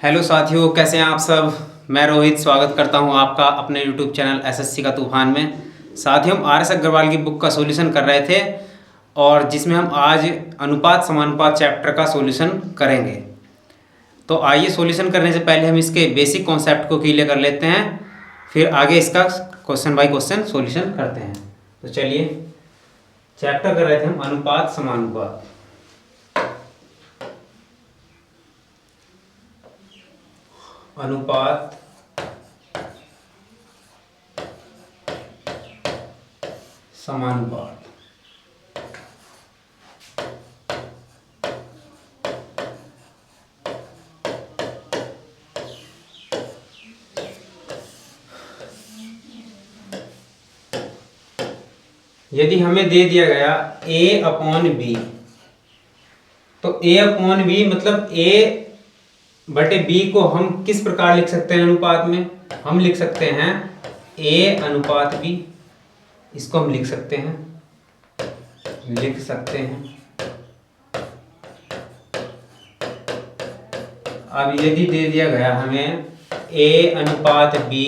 Hello साथियों, कैसे हैं आप सब। मैं रोहित स्वागत करता हूं आपका अपने यूट्यूब चैनल एसएससी का तूफान में। साथियों, हम आर एस अग्रवाल की बुक का सॉल्यूशन कर रहे थे और जिसमें हम आज अनुपात समानुपात चैप्टर का सॉल्यूशन करेंगे। तो आइए, सॉल्यूशन करने से पहले हम इसके बेसिक कॉन्सेप्ट को क्लियर कर लेते हैं, फिर आगे इसका क्वेश्चन बाय क्वेश्चन सॉल्यूशन करते हैं। तो चलिए, चैप्टर कर रहे थे हम अनुपात समानुपात। अनुपात समानुपात। यदि हमें दे दिया गया a अपॉन बी, तो a अपॉन बी मतलब a बटे b को हम किस प्रकार लिख सकते हैं अनुपात में। हम लिख सकते हैं a अनुपात b। इसको हम लिख सकते हैं अब यदि दे दिया गया हमें a अनुपात b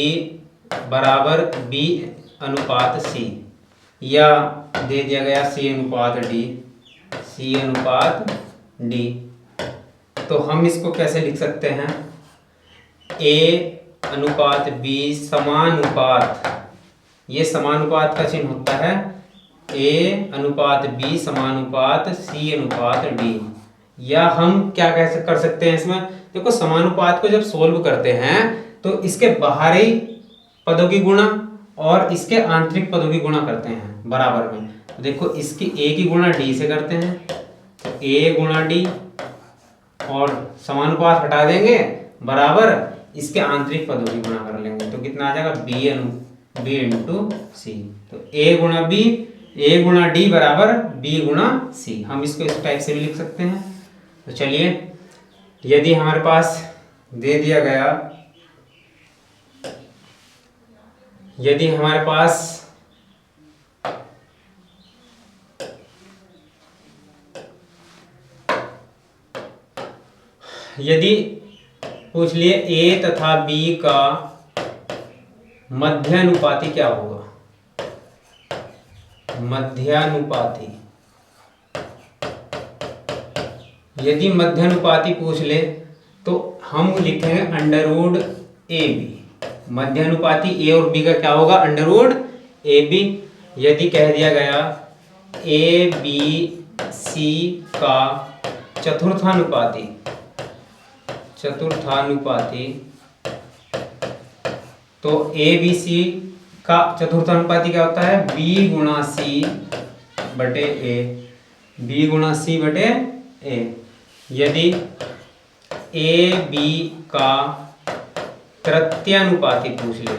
बराबर b अनुपात c, या दे दिया गया c अनुपात d, तो हम इसको कैसे लिख सकते हैं। a अनुपात b समानुपात, ये समानुपात का चिन्ह होता है a अनुपात b समानुपात c अनुपात d। या हम क्या कर सकते हैं इसमें, देखो समानुपात को जब सोल्व करते हैं तो इसके बाहरी पदों की गुणा और इसके आंतरिक पदों की गुणा करते हैं बराबर में। तो देखो, इसकी a की गुणा d से करते हैं, तो a गुणा d, और समानुपात हटा देंगे बराबर इसके आंतरिक पदों की गुणा कर लेंगे, तो कितना आ जाएगा b इंटू सी। तो a गुणा d बराबर b गुणा सी। हम इसको इस टाइप से भी लिख सकते हैं। तो चलिए, यदि हमारे पास दे दिया गया, यदि हमारे पास यदि पूछ लिए a तथा b का मध्यानुपाती क्या होगा। मध्यानुपाती, यदि मध्यानुपाती पूछ ले तो हम लिखेंगे अंडर रूट ए बी। मध्यानुपाती a और b का क्या होगा, अंडर रूट ए बी। यदि कह दिया गया ए बी सी का चतुर्थानुपाती, तो ए बी सी का चतुर्थानुपाती क्या होता है, b गुणा सी बटे ए। यदि ए बी का तृतीयानुपाती पूछ ले,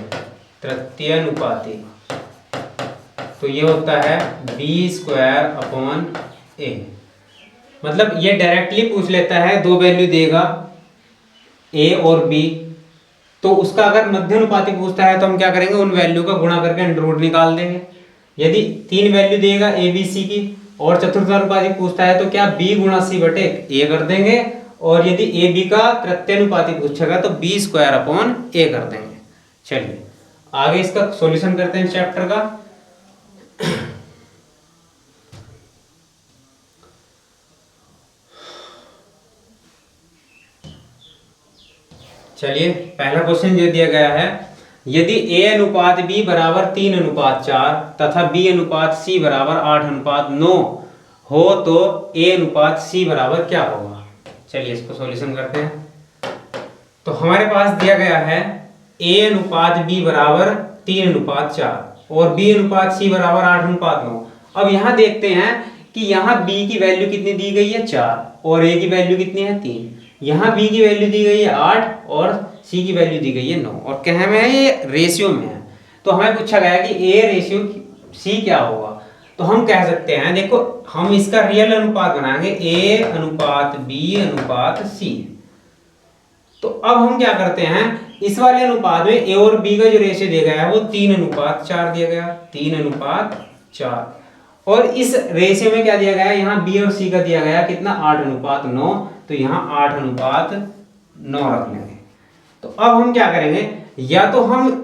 तो ये होता है बी स्क्वायर अपॉन ए। मतलब ये डायरेक्टली पूछ लेता है, दो वैल्यू देगा a और b, तो उसका अगर मध्यानुपाती पूछता है तो हम क्या करेंगे, उन वैल्यू का गुणा करके अंडर रूट निकाल देंगे। यदि तीन वैल्यू देगा a b c की और चतुर्थानुपाती पूछता है तो क्या b गुणा c बटे a कर देंगे, और यदि a b का तृतीयानुपाती पूछेगा तो b स्क्वायर अपॉन a कर देंगे। चलिए आगे इसका सॉल्यूशन करते हैं चैप्टर का। चलिए, पहला क्वेश्चन जो दिया गया है, यदि a अनुपात b बराबर 3 अनुपात 4 तथा b अनुपात c बराबर 8 अनुपात 9 हो तो a अनुपात c बराबर क्या होगा। चलिए इसको सॉल्यूशन करते हैं। तो हमारे पास दिया गया है a अनुपात b बराबर 3 अनुपात 4 और b अनुपात c बराबर 8 अनुपात 9। अब यहाँ देखते हैं कि यहाँ b की वैल्यू कितनी दी गई है, 4, और a की वैल्यू कितनी है, 3। यहाँ b की वैल्यू दी गई है 8 और c की वैल्यू दी गई है 9, और कहे में है ये रेशियो में है। तो हमें पूछा गया कि a रेशियो c क्या होगा। तो हम कह सकते हैं, देखो हम इसका रियल अनुपात बनाएंगे a अनुपात b अनुपात c। तो अब हम क्या करते हैं, इस वाले अनुपात में a और b का जो रेशियो दिया गया है वो 3 अनुपात 4 दिया गया, 3 अनुपात 4। और इस रेशियो में क्या दिया गया है, यहाँ b और c का दिया गया कितना, 8 अनुपात 9, तो यहाँ 8 अनुपात 9 रख लेंगे। तो अब हम क्या करेंगे, या तो हम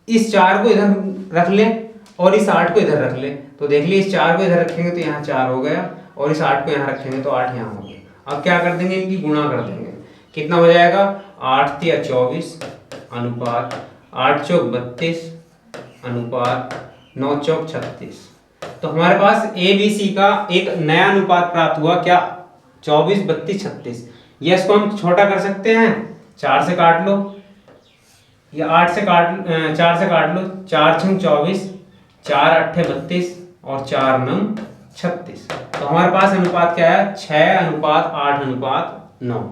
इस 4 को इधर रख लें और इस 8 को इधर रख लें। तो देख लिए, इस 4 को इधर रखेंगे तो यहाँ 4 हो गया, और इस 8 को यहाँ रखेंगे तो 8 यहाँ हो गया। अब क्या कर देंगे, इनकी गुणा कर देंगे। कितना हो जाएगा, 8 तिया 24 अनुपात 8 चौक 32 अनुपात 9 चौक 36। तो हमारे पास ए बी सी का एक नया अनुपात प्राप्त हुआ, क्या, 24 32 36। ये इसको हम छोटा कर सकते हैं, 4 से काट लो या 8 से काट 4 से काट लो। 4 छंग 24, 4 अट्ठे 32 और 4 नंग 36। तो हमारे पास अनुपात क्या है, 6 अनुपात 8 अनुपात 9।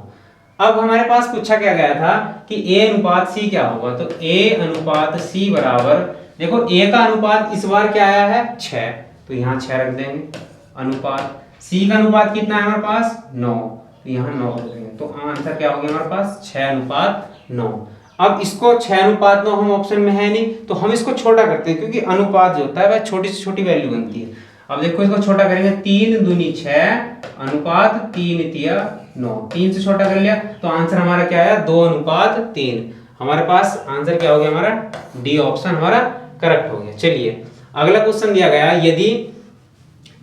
अब हमारे पास पूछा क्या गया था कि ए अनुपात सी क्या होगा। तो ए अनुपात सी बराबर, देखो ए का अनुपात इस बार क्या आया है, 6, तो यहाँ 6 रख देंगे। अनुपात सी का अनुपात कितना है हमारे पास, 9, तो यहाँ 9 रख देंगे। तो आंसर क्या हो गया हमारे पास, 6 अनुपात 9। अब इसको 6 अनुपात 9 हम ऑप्शन में है नहीं, तो हम इसको छोटा करते हैं, क्योंकि अनुपात जो होता है वह छोटी से छोटी वैल्यू बनती है। अब देखो इसको छोटा करेंगे, 3 दूनी 6 अनुपात 3 तिया 9, 3 से छोटा कर लिया तो आंसर हमारा क्या आया, 2 अनुपात 3। हमारे पास आंसर क्या हो गया हमारा, डी ऑप्शन हमारा करेक्ट हो गया। चलिए अगला क्वेश्चन दिया गया, यदि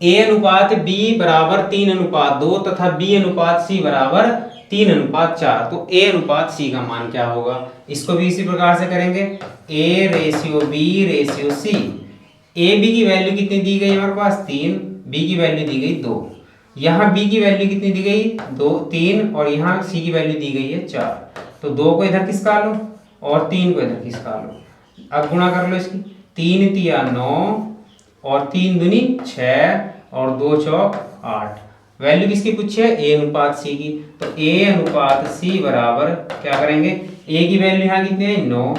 ए अनुपात बी बराबर 3 अनुपात 2 तथा बी अनुपात सी बराबर 3 अनुपात 4, तो ए अनुपात सी का मान क्या होगा। इसको भी इसी प्रकार से करेंगे, A ratio B ratio C. A B की वैल्यू कितनी दी गई हमारे पास, 3, बी की वैल्यू दी गई 2। यहाँ बी की वैल्यू कितनी दी गई, 2 3, और यहाँ सी की वैल्यू दी गई है 4। तो 2 को इधर खिसका लो और 3 को इधर खिसका लो। अब गुणा कर लो इसकी, 3 तिया 9 और 3 दूनी 6 और 2 चौक 8। वैल्यू किसकी पूछी है, ए अनुपात सी की। तो ए अनुपात सी बराबर क्या करेंगे, ए की वैल्यू यहाँ कितनी है, 9,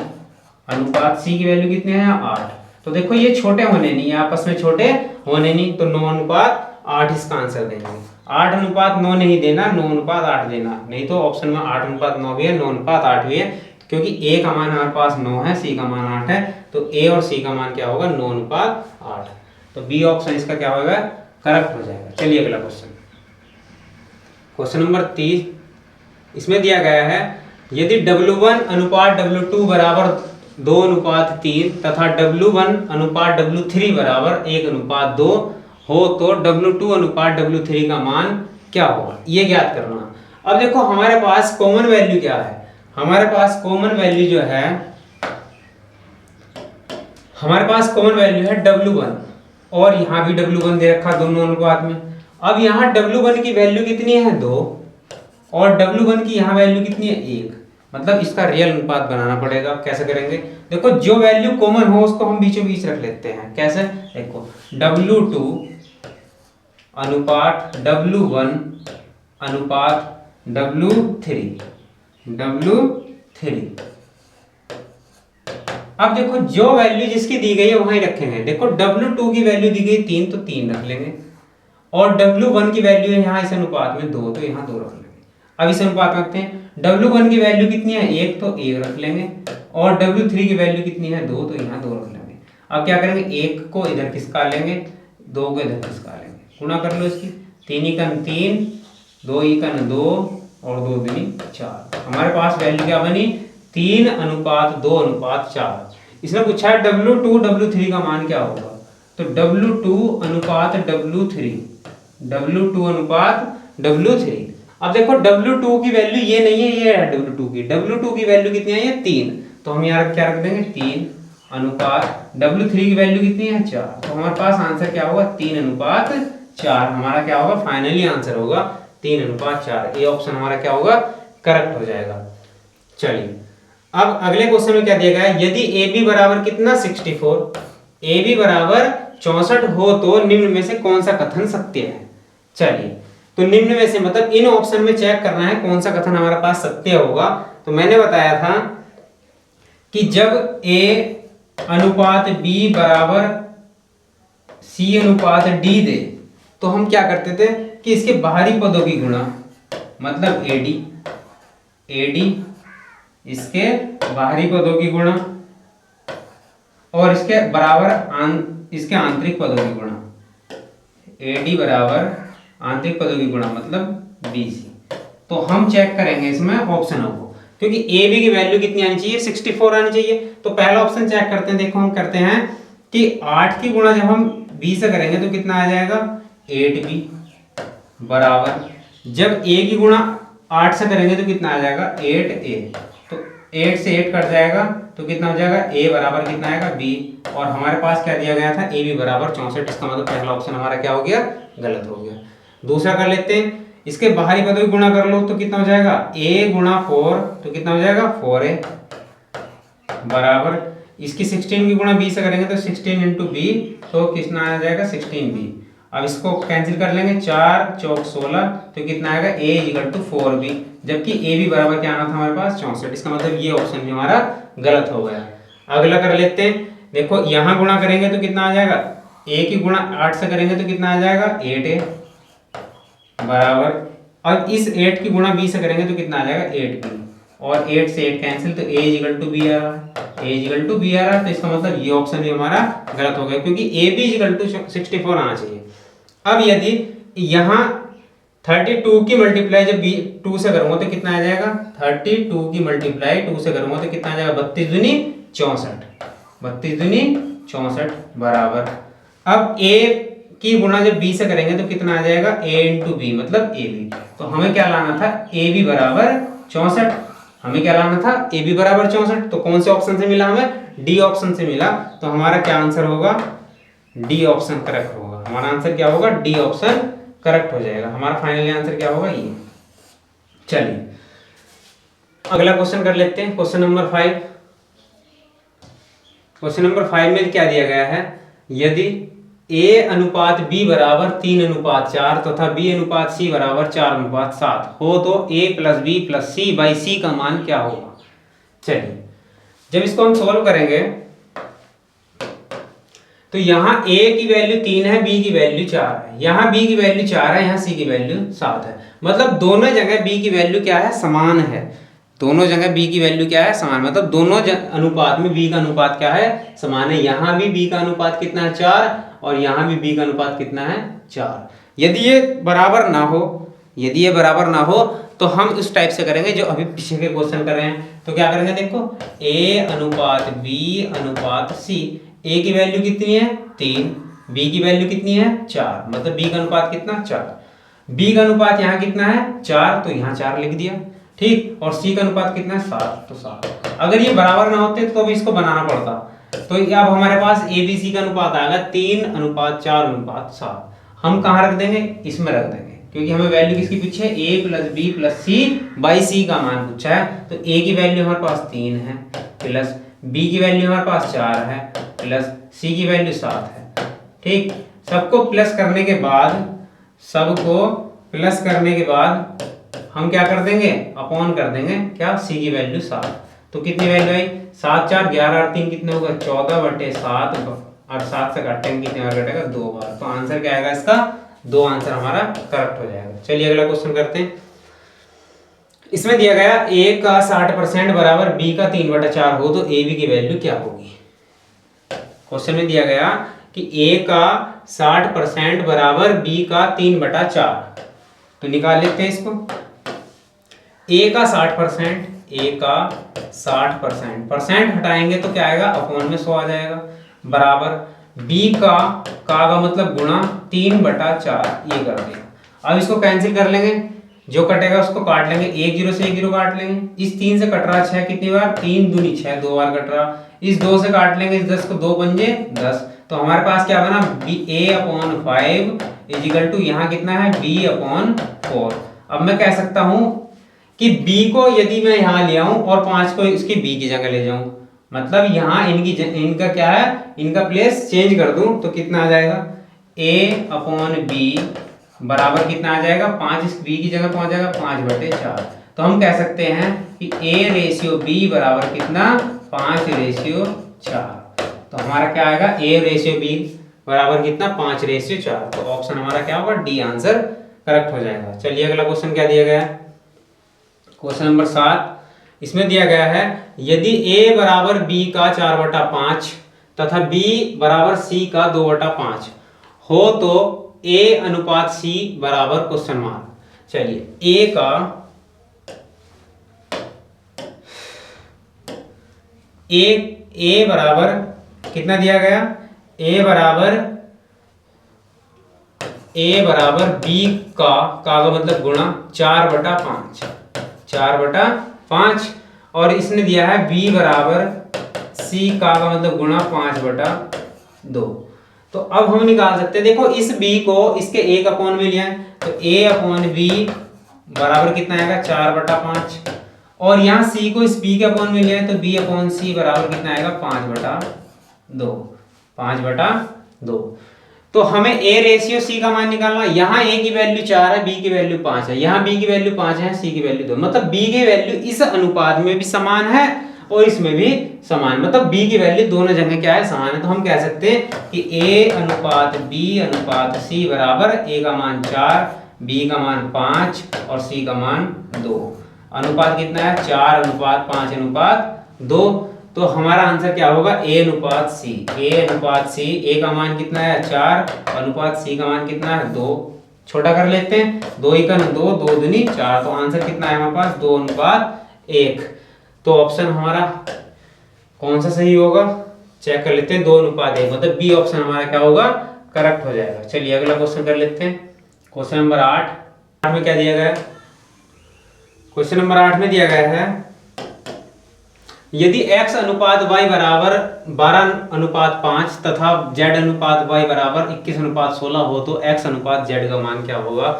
अनुपात सी की वैल्यू कितनी है, 8। तो देखो ये छोटे होने नहीं, आपस में छोटे होने नहीं, तो 9 अनुपात 8 इसका आंसर देंगे। 8 अनुपात 9 नहीं देना, 9 अनुपात 8 देना, नहीं तो ऑप्शन में 8 अनुपात 9 भी है, 9 अनुपात 8 भी है, क्योंकि ए का मान हमारे पास 9 है, सी का मान 8 है, तो ए और सी का मान क्या होगा, 9 अनुपात 8। तो बी ऑप्शन इसका क्या होगा, करेक्ट हो जाएगा। चलिए अगला क्वेश्चन, क्वेश्चन नंबर 30। इसमें दिया गया है, यदि W1 अनुपात W2 बराबर 2 अनुपात 3 तथा W1 अनुपात W3 बराबर 1 अनुपात 2 हो, तो W2 अनुपात W3 का मान क्या होगा, ये ज्ञात करना। अब देखो हमारे पास कॉमन वैल्यू क्या है, हमारे पास कॉमन वैल्यू जो है, हमारे पास कॉमन वैल्यू है W1, और यहाँ भी W1 दे रखा दोनों अनुपात में। अब यहाँ W1 की वैल्यू कितनी है, 2, और W1 की यहाँ वैल्यू कितनी है, 1, मतलब इसका रियल अनुपात बनाना पड़ेगा। कैसे करेंगे, देखो जो वैल्यू कॉमन हो उसको हम बीचों बीच रख लेते हैं। कैसे, देखो W2 अनुपात W1 अनुपात W3। अब देखो जो वैल्यू जिसकी दी गई है वहीं रखेंगे। देखो W2 की वैल्यू दी गई 3, तो 3 रख लेंगे, और W1 की वैल्यू है यहाँ इस अनुपात में 2, तो यहाँ 2 रख लेंगे। अब इस अनुपात में रखते हैं, W1 की वैल्यू कितनी है, 1, तो 1 रख लेंगे, और W3 की वैल्यू कितनी है, 2, तो यहाँ 2 रख लेंगे। अब क्या करेंगे, 1 को इधर खिसका लेंगे, 2 को इधर खिसका लेंगे, गुणा कर लो इसकी, 3 एकन 3, 2 एकन 2 और 2 दूनी 4। हमारे पास वैल्यू क्या बनी, 3 अनुपात 2 अनुपात 4। इसने पूछा है W2 W3 का मान क्या होगा, तो W2 अनुपात W3, W2 अनुपात W3। अब देखो W2 की वैल्यू ये नहीं है, ये है W2 की वैल्यू कितनी है, ये 3, तो हम यहाँ क्या रख देंगे, 3 अनुपात W3 की वैल्यू कितनी है, 4। तो हमारे पास आंसर क्या होगा, 3 अनुपात 4। हमारा क्या होगा, फाइनली आंसर होगा 3 अनुपात 4। ए ऑप्शन हमारा क्या होगा, करेक्ट हो जाएगा। चलिए अब अगले क्वेश्चन में क्या दिया गया है, यदि ए बी बराबर कितना 64, ए बी बराबर 64 हो तो निम्न में से कौन सा कथन सत्य है। चलिए तो निम्न में से मतलब इन ऑप्शन में चेक करना है कौन सा कथन हमारे पास सत्य होगा। तो मैंने बताया था कि जब ए अनुपात बी बराबर सी अनुपात डी दे, तो हम क्या करते थे कि इसके बाहरी पदों की गुणा, मतलब एडी इसके बाहरी पदों की गुणा और इसके बराबर इसके आंतरिक पदों की गुणा, एडी बराबर आंतरिक पदों की गुणा मतलब बीसी। तो हम चेक करेंगे इसमें ऑप्शनों को, क्योंकि ए बी की वैल्यू कितनी आनी चाहिए, 64 आनी चाहिए। तो पहला ऑप्शन चेक करते हैं। देखो हम करते हैं कि 8 की गुणा जब हम बी से करेंगे तो कितना आ जाएगा 8b बराबर, जब ए की गुणा 8 से करेंगे तो कितना आ जाएगा 8a। तो 8 से 8 कट जाएगा तो कितना हो जाएगा a बराबर कितना आएगा b, और हमारे पास क्या दिया गया था ab बराबर 64। इसका मतलब पहला ऑप्शन हमारा क्या हो गया, गलत हो गया। दूसरा कर लेते हैं, इसके बाहरी पदों की गुणा कर लो तो कितना हो जाएगा a गुणा 4, तो कितना हो जाएगा 4a बराबर, इसकी 16 की गुणा b से करेंगे तो 16 इंटू बी, तो कितना आ जाएगा 16b। अब इसको कैंसिल कर लेंगे, 4 चौक 16, तो कितना आएगा a इक्वल टू 4b, जबकि a भी बराबर क्या आना था हमारे पास 64। इसका मतलब ये ऑप्शन भी हमारा गलत हो गया। अगला कर लेते हैं। देखो यहाँ गुणा करेंगे तो कितना आ जाएगा, a की गुणा 8 से करेंगे तो कितना आ जाएगा 8a बराबर, अब इस 8 की गुणा b से करेंगे तो कितना आ जाएगा 8b, और 8 से 8 कैंसिल, तो a इक्वल टू b आ रहा है, a इक्वल टू b आ रहा है। तो इसका मतलब ये ऑप्शन भी हमारा गलत हो गया, क्योंकि a b इक्वल टू 64 आना चाहिए। अब यदि यहाँ 32 की मल्टीप्लाई जब 2 से करूंगा तो कितना आ जाएगा, 32 की मल्टीप्लाई 2 से करूंगा तो कितना आ जाएगा 32 दूनी 64, 32 दूनी 64 बराबर, अब a की गुणा जब b से करेंगे तो कितना आ जाएगा a इंटू बी, मतलब ab। तो हमें क्या लाना था ab बराबर 64, हमें क्या लाना था ab बराबर 64। तो कौन से ऑप्शन से मिला, हमें डी ऑप्शन से मिला। तो हमारा क्या आंसर होगा, डी ऑप्शन करेक्ट होगा। हमारा आंसर क्या होगा, डी ऑप्शन करेक्ट हो जाएगा। हमारा फाइनली आंसर क्या होगा, ये। चलिए अगला क्वेश्चन कर लेते हैं, क्वेश्चन नंबर 5। क्वेश्चन नंबर 5 में क्या दिया गया है, यदि a अनुपात b बराबर 3:4 तथा b अनुपात c बराबर 4:7 हो तो a plus b plus c by c का मान क्या होगा। चलिए जब इसको हम सोल्व करेंगे तो यहाँ a की वैल्यू 3 है, b की वैल्यू 4 है, यहाँ b की वैल्यू 4 है, यहाँ c की वैल्यू 7 है। मतलब दोनों जगह b की वैल्यू क्या है, समान है। दोनों जगह b की वैल्यू क्या है, समान, मतलब दोनों अनुपात में b का अनुपात क्या है, समान है। यहाँ भी b का अनुपात कितना है 4, और यहाँ भी b का अनुपात कितना है 4। यदि ये बराबर ना हो, यदि ये बराबर ना हो तो हम इस टाइप से करेंगे जो अभी पीछे के क्वेश्चन कर रहे हैं। तो क्या करेंगे, देखो a अनुपात b अनुपात c, a की वैल्यू कितनी है 3, b की वैल्यू कितनी है 4, मतलब b का अनुपात कितना 4, b का अनुपात यहाँ कितना है 4, तो यहाँ 4 लिख दिया, ठीक। और c का अनुपात कितना है 7, तो 7। अगर ये बराबर ना होते तो भी इसको बनाना पड़ता। तो अब हमारे पास a b c का अनुपात आएगा 3:4:7। हम कहाँ रख देंगे, इसमें रख देंगे, क्योंकि हमें वैल्यू किसकी पूछी है, a plus b plus c by c का मान पूछा है। तो a की वैल्यू हमारे पास 3 है, प्लस b की वैल्यू हमारे पास 4 है, प्लस c की वैल्यू 7 है, ठीक। सबको प्लस करने के बाद, सबको प्लस करने के बाद हम क्या कर देंगे, अपॉन कर देंगे क्या, c की वैल्यू 7। तो कितनी वैल्यू आई, 7 4 11 और 3 कितने होगा 14/7, और 7 से काटेंगे कितने बार कटेगा 2 बार। तो आंसर क्या आएगा इसका, 2 आंसर हमारा करेक्ट हो जाएगा। चलिए अगला क्वेश्चन करते हैं। इसमें दिया गया a का 60% बराबर b का 3/4 हो तो ab की वैल्यू क्या होगी। क्वेश्चन में दिया गया कि a का 60% बराबर b का 3/4, तो निकाल लेते हैं इसको। a का 60%, a का 60%, परसेंट हटाएंगे तो क्या आएगा, अपॉन में 100 आ जाएगा, बराबर b का मतलब गुणा 3/4, ये कर देगा। अब इसको कैंसिल कर लेंगे, जो कटेगा उसको काट लेंगे, 1 0 से 1 0 काट लेंगे। इस 3 से कट रहा 6 कितनी बार, 3 दूनी 6, 2 बार कट रहा। इस 2 से काट लेंगे, इस 10 को 2 पंजे 10। तो हमारे पास क्या बना, a/5 इज इक्वल टू यहाँ कितना है b/4। अब मैं कह सकता हूँ कि b को यदि मैं यहाँ ले आऊं और 5 को इसकी b की जगह ले जाऊं, मतलब यहाँ इनका क्या है, इनका प्लेस चेंज कर दूं, तो कितना आ जाएगा a/b बराबर कितना आ जाएगा, 5 इस b की जगह पहुंच जाएगा 5/4। तो हम कह सकते हैं कि a/b बराबर कितना 5/4। तो हमारा क्या आएगा, a/b बराबर कितना 5/4। तो ऑप्शन हमारा क्या होगा, डी आंसर करेक्ट हो जाएगा। चलिए अगला क्वेश्चन क्या दिया गया है, क्वेश्चन नंबर 7। इसमें दिया गया है यदि a बराबर b का 4/5 तथा b बराबर c का 2/5 हो तो a अनुपात c बराबर क्वेश्चन मार्क। चलिए a का ए बराबर कितना दिया गया, ए बराबर बी का मतलब गुणा 4/5, 4/5, और इसने दिया है बी बराबर सी का मतलब गुणा 5/2। तो अब हम निकाल सकते हैं, देखो इस b को इसके a का अपॉन में लिया है, तो a अपॉन बी बराबर कितना आएगा 4/5, और यहाँ c को इस b के अपॉन में लिया है, तो b अपॉन सी बराबर कितना आएगा 5/2, 5/2। तो हमें a रेशियो c का मान निकालना, यहाँ a की वैल्यू 4 है, b की वैल्यू 5 है, यहाँ b की वैल्यू 5 है, c की वैल्यू 2, मतलब b की वैल्यू इस अनुपात में भी समान है और इसमें भी समान, मतलब b की वैल्यू दोनों जगह क्या है, समान है। तो हम कह सकते हैं कि a अनुपात b अनुपात c बराबर a का मान 4, b का मान 5 और c का मान 2। अनुपात कितना है 4:5:2। तो हमारा आंसर क्या होगा, a अनुपात c, a का मान कितना है 4, अनुपात c का मान कितना है 2। छोटा कर लेते हैं, 2 × 2, 2 दूनी 4, तो आंसर कितना है हमारे पास 2:1। तो ऑप्शन हमारा कौन सा सही होगा, चेक कर लेते हैं, 2:1, मतलब बी ऑप्शन हमारा क्या होगा, करेक्ट हो जाएगा। चलिए अगला क्वेश्चन कर लेते हैं। क्वेश्चन नंबर 8 में क्या दिया गया है, क्वेश्चन नंबर 8 में दिया गया है यदि x अनुपात y बराबर 12:5 तथा z अनुपात y बराबर 21:16 हो तो x अनुपात z का मान क्या होगा।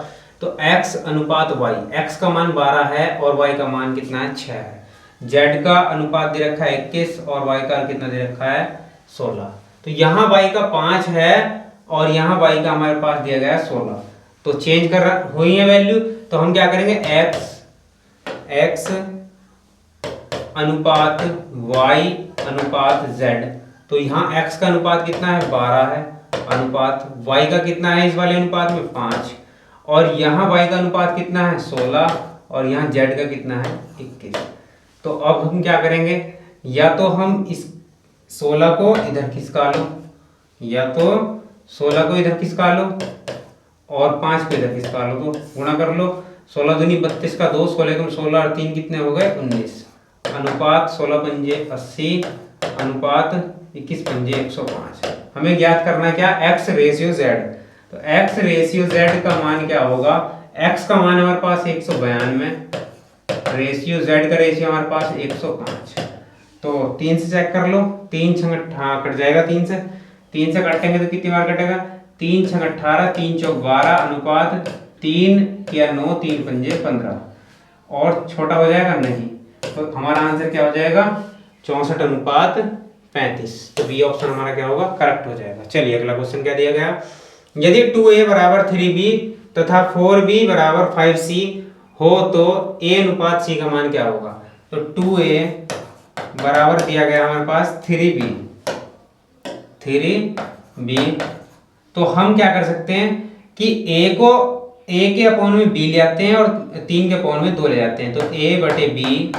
तो x अनुपात y, x का मान 12 है और y का मान कितना है 6 है, z का अनुपात दे रखा है 21 और y का कितना दे रखा है 16। तो यहाँ y का 5 है और यहाँ y का हमारे पास दिया गया है 16, तो चेंज कर हुई है वैल्यू। तो हम क्या करेंगे, x अनुपात y अनुपात z, तो यहाँ x का अनुपात कितना है 12 है, अनुपात y का कितना है इस वाले अनुपात में 5, और यहाँ y का अनुपात कितना है 16 और यहाँ z का कितना है 21। तो अब हम क्या करेंगे, या तो हम इस 16 को इधर खिसका लो, या तो 16 को इधर खिसका लो और 5 को इधर खिसका लो, तो गुणा कर लो, 16 दूनी 32 का 2, 16 और 3 कितने हो गए 19, अनुपात 16×5 80, अनुपात 21×5 105। हमें ज्ञात करना है क्या, x रेशियो z। तो x रेशियो z का मान क्या होगा, x का मान हमारे पास 192, रेशियो z का रेशियो हमारे पास 105। तो 3 से चेक कर लो, 3 × 8 कट जाएगा, 3 से काटेंगे तो कितनी बार कटेगा, 3 × 18, 3 × 4 12, अनुपात 3 या 9, 3×5 15, और छोटा हो जाएगा नहीं, तो हमारा आंसर क्या हो जाएगा 64:35। तो बी ऑप्शन हमारा क्या होगा, करेक्ट हो जाएगा। चलिए अगला क्वेश्चन क्या दिया गया, यदि 2a बराबर 3b तथा 4b बराबर 5c हो तो a अनुपात c का मान क्या होगा। तो 2a बराबर दिया गया हमारे पास 3b, तो हम क्या कर सकते हैं कि a के अपॉन में b ले आते हैं और 3 के अपॉन में 2 ले जाते हैं, तो a/b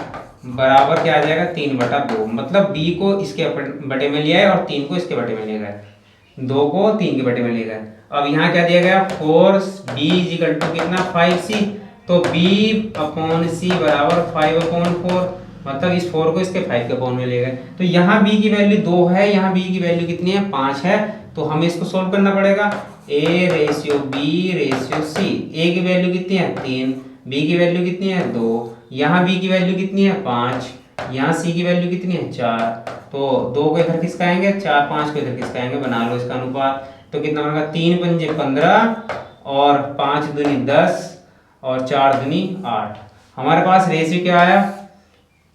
बराबर क्या आ जाएगा 3/2, मतलब b को इसके बटे में लिया है और 3 को इसके बटे में ले गए, 2 को 3 के बटे में ले गए। अब यहाँ क्या दिया गया 4b = कितना 5c, तो b/c बराबर 5/4, मतलब इस 4 को इसके 5 के अपॉन में ले गए। तो यहाँ b की वैल्यू 2 है, यहाँ b की वैल्यू कितनी है 5 है, तो हमें इसको सोल्व करना पड़ेगा। a ratio b ratio c, a की वैल्यू कितनी है 3, b की वैल्यू कितनी है 2, यहाँ b की वैल्यू कितनी है 5, यहाँ c की वैल्यू कितनी है 4, तो 2 को इधर खिसकाएंगे, 4 5 को इधर खिसकाएंगे, बना लो इसका अनुपात, तो कितना बनेगा 3×5 15 और 5 दूनी 10 और 4 दूनी 8। हमारे पास रेशियो क्या आया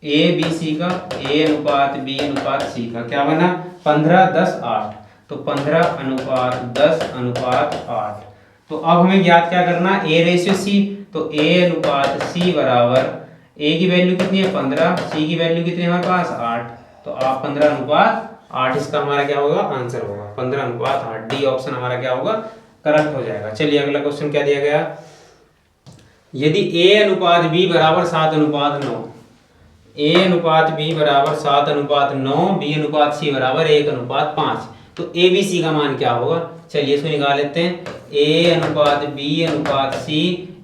a b c का, a अनुपात b अनुपात c का क्या बना 15 10 8, तो 15:10:8। तो अब हमें ज्ञात क्या करना, a रेशियो c, तो a अनुपात c बराबर a की वैल्यू कितनी है 15, c की वैल्यू कितनी है हमारे पास 8, तो आप 15:8 इसका हमारा क्या होगा आंसर होगा 15:8। डी ऑप्शन हमारा क्या होगा करेक्ट हो जाएगा। चलिए अगला क्वेश्चन क्या दिया गया, यदि a अनुपात b बराबर 7:9, a अनुपात b बराबर 7:9, b अनुपात c बराबर 1:5, तो a b c का मान क्या होगा। चलिए इसको निकाल लेते हैं, a अनुपात b अनुपात c,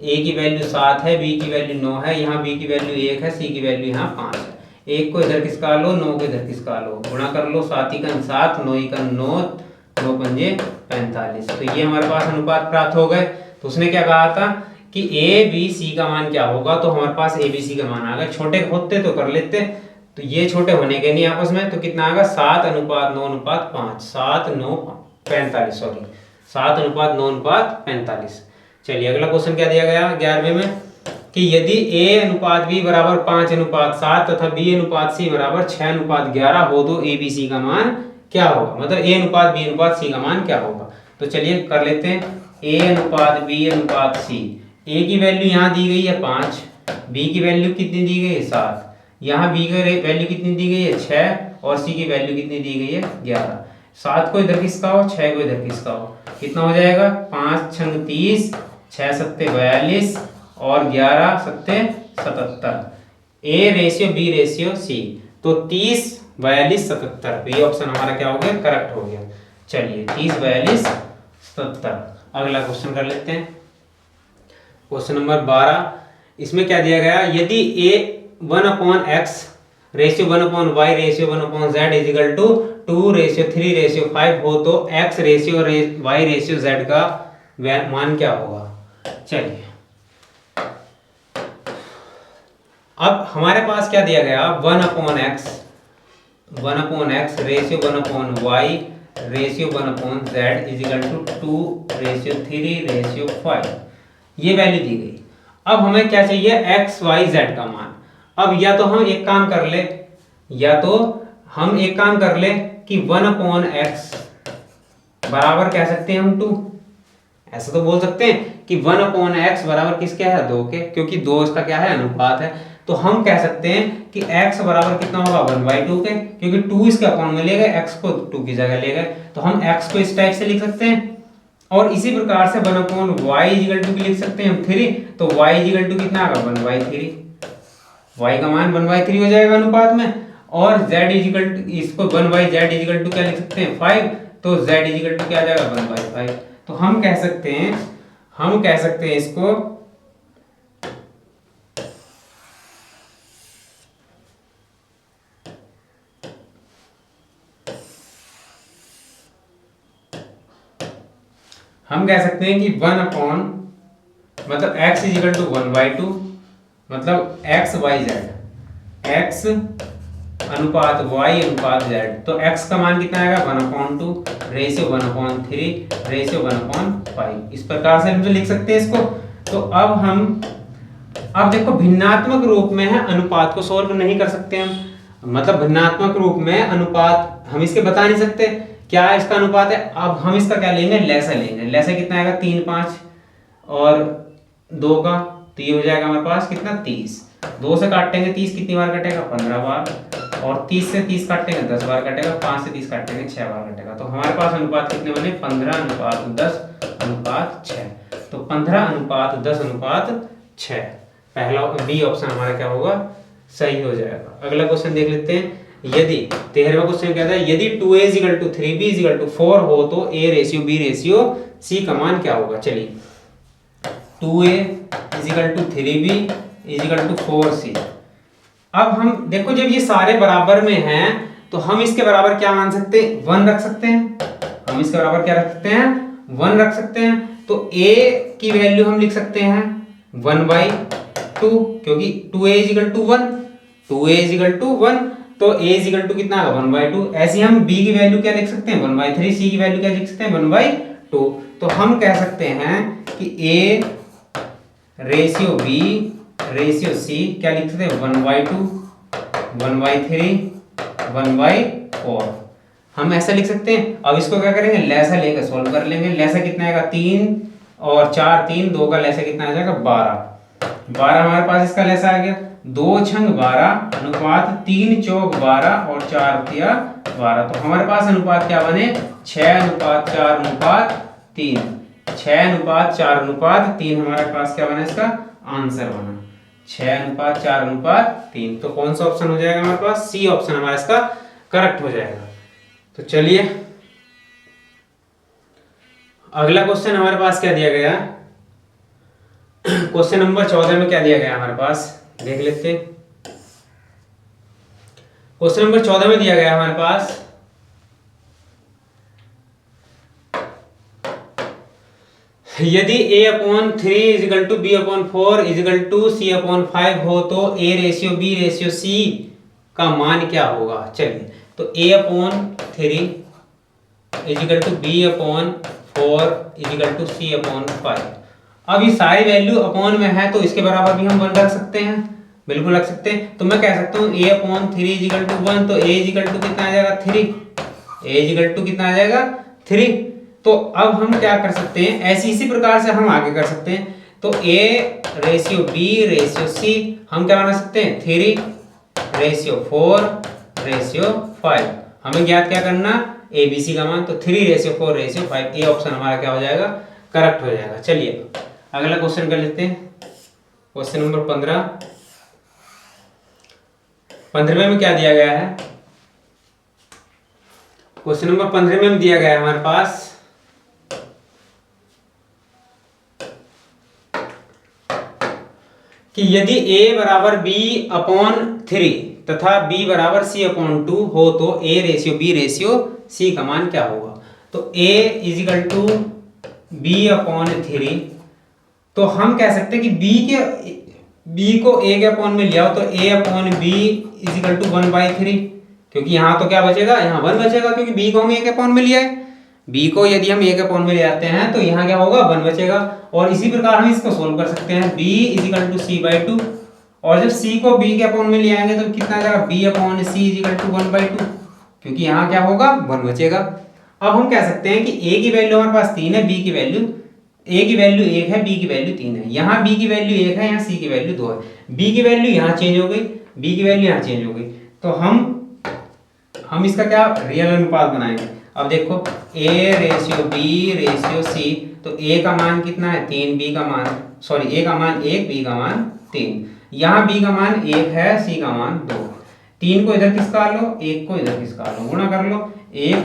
a की वैल्यू 7 है, b की वैल्यू 9 है, यहाँ b की वैल्यू 1 है, c की वैल्यू यहाँ 5 है। 1 को इधर खिसका लो, 9 को इधर खिसका लो, गुणा कर लो, 7 एकन 7, 9 एकन 9, 9 पंजे 45। तो ये हमारे पास अनुपात प्राप्त हो गए। तो उसने क्या कहा था कि ए बी सी का मान क्या होगा, तो हमारे पास ए बी सी का मान आ गया। छोटे होते तो कर लेते, तो ये छोटे होने के नहीं आपस में, तो कितना आएगा 7:9:5, 7:9:45, सॉरी 7:9:45। चलिए अगला क्वेश्चन क्या दिया गया 11वें में कि यदि a अनुपात b बराबर 5:7 तथा b अनुपात c बराबर 6:11 हो तो a b c का मान क्या होगा, मतलब a अनुपात b अनुपात c का मान क्या होगा। तो चलिए कर लेते हैं, a अनुपात b अनुपात c, a की वैल्यू यहाँ दी गई है 5, b की वैल्यू कितनी दी गई है 7, यहाँ b की वैल्यू कितनी दी गई है 6 और c की वैल्यू कितनी दी गई है 11। 7 को इधर खिसकाओ, 6 को इधर खिसकाओ, कितना हो जाएगा 5 छंग 30, 6 सत्ते 42 और 11 सत्ते 77। A ratio B ratio C, तो 30 42 77, तो ये ऑप्शन हमारा क्या हो गया, करेक्ट हो गया। चलिए 30 42 77। अगला क्वेश्चन कर लेते हैं, क्वेश्चन नंबर 12। इसमें क्या दिया गया, यदि A 1/x ratio 1/y ratio 1/z is equal to 2:3:5 हो तो x ratio y ratio z का मान क्या होगा। चलिए अब हमारे पास क्या दिया गया, 1/x ratio 1/y ratio 1/z is equal to 2:3:5, ये वैल्यू दी गई। अब हमें क्या चाहिए, x y z का मान। अब या तो हम एक काम कर ले कि 1/x बराबर कह सकते हैं हम 2, ऐसा तो बोल सकते हैं कि 1/x बराबर किसके है 2 के, क्योंकि 2 इसका क्या है अनुपात है। तो हम कह सकते हैं कि x बराबर कितना होगा 1/2 के, क्योंकि 2 इसके अपॉन में ले गए, x को 2 की जगह ले गए, तो हम x को इस टाइप से लिख सकते हैं। और इसी प्रकार से 1/y इक्वल टू लिख सकते हैं हम 3, तो y इक्वल टू कितना आएगा 1/3, y का मान 1/3 हो जाएगा अनुपात में। और z इक्वल टू इसको 1/z इक्वल टू क्या लिख सकते हैं 5, तो z इक्वल टू क्या आ जाएगा 1/5। तो हम कह सकते हैं इसको कि 1 मतलब x इक्वल टू 1/2, मतलब x y z, x अनुपात y अनुपात z, तो x का मान कितना आएगा 1/2 रेशियो 1/3 रेशियो 1/5। इस प्रकार से हम जो लिख सकते हैं इसको। तो अब देखो भिन्नात्मक रूप में है, अनुपात को सोल्व नहीं कर सकते हम, मतलब भिन्नात्मक रूप में अनुपात हम इसके बता नहीं सकते क्या इसका अनुपात है। अब हम इसका क्या लेंगे, लैसा लेंगे। लैसा कितना आएगा 3 5 और 2 का, तो ये हो जाएगा हमारे पास कितना 30। 2 से काटेंगे 30 कितनी बार कटेगा 15 बार, और 30 से 30 काटेंगे 10 बार कटेगा, 5 से 30 काटेंगे 6 बार कटेगा। तो हमारे पास अनुपात कितने बने 15:10:6, तो 15:10:6, पहला बी ऑप्शन हमारा क्या होगा, सही हो जाएगा। अगला क्वेश्चन देख लेते हैं, यदि 13वां क्वेश्चन कहता है यदि 2a = 3b = 4 हो तो a ratio b ratio c का मान क्या होगा। चलिए 2a = 3b = 4c। अब हम देखो जब ये सारे बराबर में हैं तो हम इसके बराबर क्या मान सकते हैं 1 रख सकते हैं। हम इसके बराबर क्या रख सकते हैं 1 रख सकते हैं। तो a की वैल्यू हम लिख सकते हैं 1/2, क्योंकि 2a = 1, 2a = 1, तो a = कितना है 1/2। ऐसे ही हम b की वैल्यू क्या लिख सकते हैं 1/3, c की वैल्यू क्या लिख सकते हैं 1/2। तो हम कह सकते हैं कि a ratio b ratio c क्या लिख सकते हैं 1/2, 1/3, 1/4, हम ऐसा लिख सकते हैं। अब इसको क्या करेंगे लैसा लेकर सॉल्व कर लेंगे। लैसा कितना आएगा 3 और 4 3, 2 का लैसा कितना आ जाएगा 12 हमारे पास इसका लैसा आ गया। 2 छंग 12 अनुपात 3 चौक 12 और 4 तिया 12, तो हमारे पास अनुपात क्या बने 6:4:3, 6:4:3 हमारे पास क्या बना इसका आंसर बना 6:4:3। तो कौन सा ऑप्शन हो जाएगा हमारे पास सी ऑप्शन हमारा इसका करेक्ट हो जाएगा। तो चलिए अगला क्वेश्चन हमारे पास क्या दिया गया, क्वेश्चन नंबर 14 में क्या दिया गया हमारे पास देख लेते हैं। क्वेश्चन नंबर 14 में दिया गया है हमारे पास यदि a/3 is equal to b/4 is equal to c/5 हो तो a ratio b ratio c का मान क्या होगा। चलिए, तो a/3 is equal to b/4 is equal to c/5। अब ये सारी वैल्यू अपॉन में है तो इसके बराबर भी हम 1 रख सकते हैं, बिल्कुल रख सकते हैं। तो मैं कह सकता हूँ a/3 इजिकल टू 1, तो a इजिकल टू कितना आ जाएगा 3, a इजिकल टू कितना आ जाएगा 3। तो अब हम क्या कर सकते हैं, ऐसी इसी प्रकार से हम आगे कर सकते हैं। तो a ratio b ratio c हम क्या बना सकते हैं 3 रेशियो 4 रेशियो 5। हमें ज्ञात क्या करना a b c का मान, तो 3 रेशियो 4 रेशियो 5 ये ऑप्शन हमारा क्या हो जाएगा करेक्ट हो जाएगा। चलिए अगला क्वेश्चन कर लेते हैं। क्वेश्चन नंबर 15 में क्या दिया गया है। क्वेश्चन नंबर 15 में दिया गया है हमारे पास कि यदि a बराबर b/3 तथा b बराबर c/2 हो तो a ratio b ratio c का मान क्या होगा। तो a इजिकल टू b/3, तो हम कह सकते हैं कि b को a के अपॉन में लिया हो तो a/b इजिकल टू 1/3, क्योंकि यहाँ तो क्या बचेगा, यहाँ 1 बचेगा क्योंकि b को हम a के अपॉन में लिया है। b को यदि हम a के अपॉन में ले आते हैं तो यहाँ क्या होगा 1 बचेगा। और इसी प्रकार हम इसको सोल्व कर सकते हैं b इजिकल टू c/2, और जब c को b के अपॉन में ले आएंगे तो कितना आ जाएगा b/c इजिकल टू 1/2, क्योंकि यहाँ क्या होगा 1 बचेगा। अब हम कह सकते हैं कि a की वैल्यू हमारे पास 3 है, b की वैल्यू a की वैल्यू 1 है, b की वैल्यू 3 है। यहाँ b की वैल्यू 1 है, यहाँ c की वैल्यू 2 है। b की वैल्यू यहाँ चेंज हो गई, b की वैल्यू यहाँ चेंज हो गई, तो हम इसका क्या रियल अनुपात बनाएंगे। अब देखो a ratio b ratio c, तो a का मान कितना है 3, b का मान a का मान 1, b का मान 3। यहाँ b का मान 1 है, c का मान 2। 3 को इधर खिसका लो, 1 को इधर खिसका लो, गुणा कर लो। 1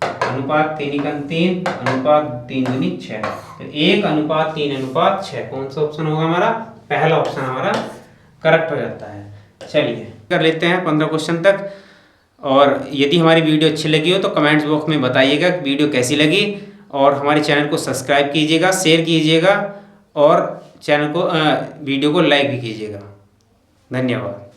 अनुपात 3 अनुपात 3 दूनी 6, तो 1:3:6। कौन सा ऑप्शन होगा हमारा, पहला ऑप्शन हमारा करेक्ट हो जाता है। चलिए कर लेते हैं 15 क्वेश्चन तक। और यदि हमारी वीडियो अच्छी लगी हो तो कमेंट्स बॉक्स में बताइएगा वीडियो कैसी लगी, और हमारे चैनल को सब्सक्राइब कीजिएगा, शेयर कीजिएगा, और चैनल को वीडियो को लाइक भी कीजिएगा। धन्यवाद।